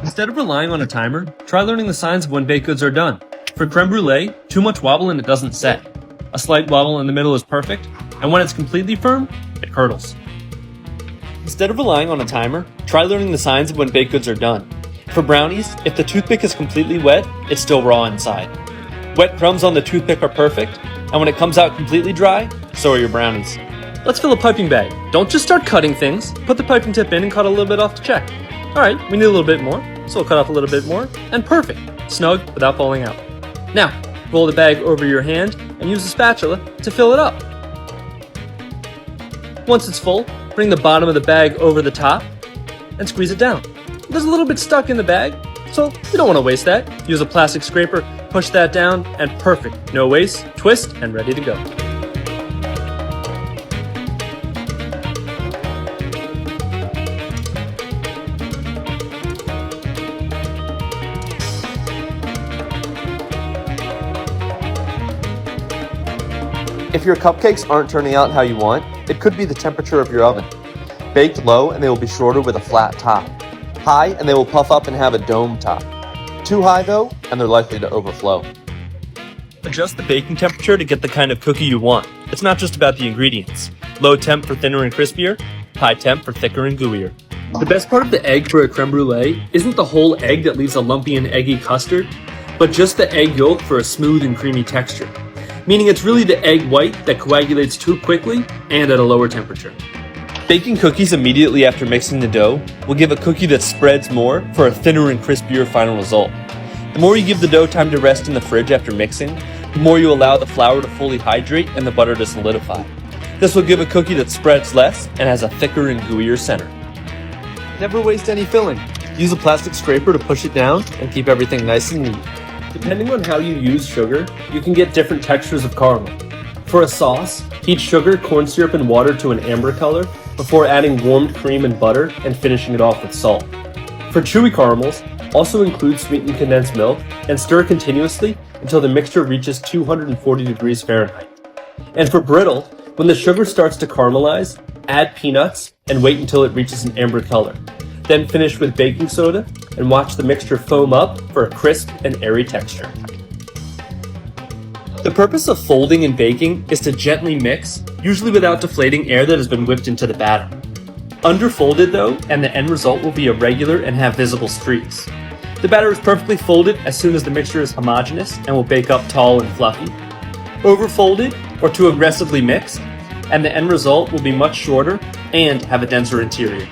Instead of relying on a timer, try learning the signs of when baked goods are done. For creme brulee, too much wobble and it doesn't set. A slight wobble in the middle is perfect, and when it's completely firm, it curdles. Instead of relying on a timer, try learning the signs of when baked goods are done. For brownies, if the toothpick is completely wet, it's still raw inside. Wet crumbs on the toothpick are perfect, and when it comes out completely dry, so are your brownies. Let's fill a piping bag. Don't just start cutting things. Put the piping tip in and cut a little bit off to check. Alright, we need a little bit more, so we'll cut off a little bit more, and perfect. Snug without falling out. Now, roll the bag over your hand and use a spatula to fill it up. Once it's full, bring the bottom of the bag over the top and squeeze it down. There's a little bit stuck in the bag, so you don't want to waste that. Use a plastic scraper, push that down, and perfect. No waste, twist, and ready to go. If your cupcakes aren't turning out how you want, it could be the temperature of your oven. Baked low and they will be shorter with a flat top. High and they will puff up and have a dome top. Too high though, and they're likely to overflow. Adjust the baking temperature to get the kind of cookie you want. It's not just about the ingredients. Low temp for thinner and crispier, high temp for thicker and gooier. The best part of the egg for a creme brulee isn't the whole egg that leaves a lumpy and eggy custard, but just the egg yolk for a smooth and creamy texture. Meaning it's really the egg white that coagulates too quickly and at a lower temperature. Baking cookies immediately after mixing the dough will give a cookie that spreads more for a thinner and crispier final result. The more you give the dough time to rest in the fridge after mixing, the more you allow the flour to fully hydrate and the butter to solidify. This will give a cookie that spreads less and has a thicker and gooier center. Never waste any filling. Use a plastic scraper to push it down and keep everything nice and neat. Depending on how you use sugar, you can get different textures of caramel. For a sauce, heat sugar, corn syrup, and water to an amber color before adding warmed cream and butter and finishing it off with salt. For chewy caramels, also include sweetened condensed milk and stir continuously until the mixture reaches 240 degrees Fahrenheit. And for brittle, when the sugar starts to caramelize, add peanuts and wait until it reaches an amber color. Then finish with baking soda and watch the mixture foam up for a crisp and airy texture. The purpose of folding and baking is to gently mix, usually without deflating air that has been whipped into the batter. Underfolded though, and the end result will be irregular and have visible streaks. The batter is perfectly folded as soon as the mixture is homogeneous and will bake up tall and fluffy. Overfolded or too aggressively mixed, and the end result will be much shorter and have a denser interior.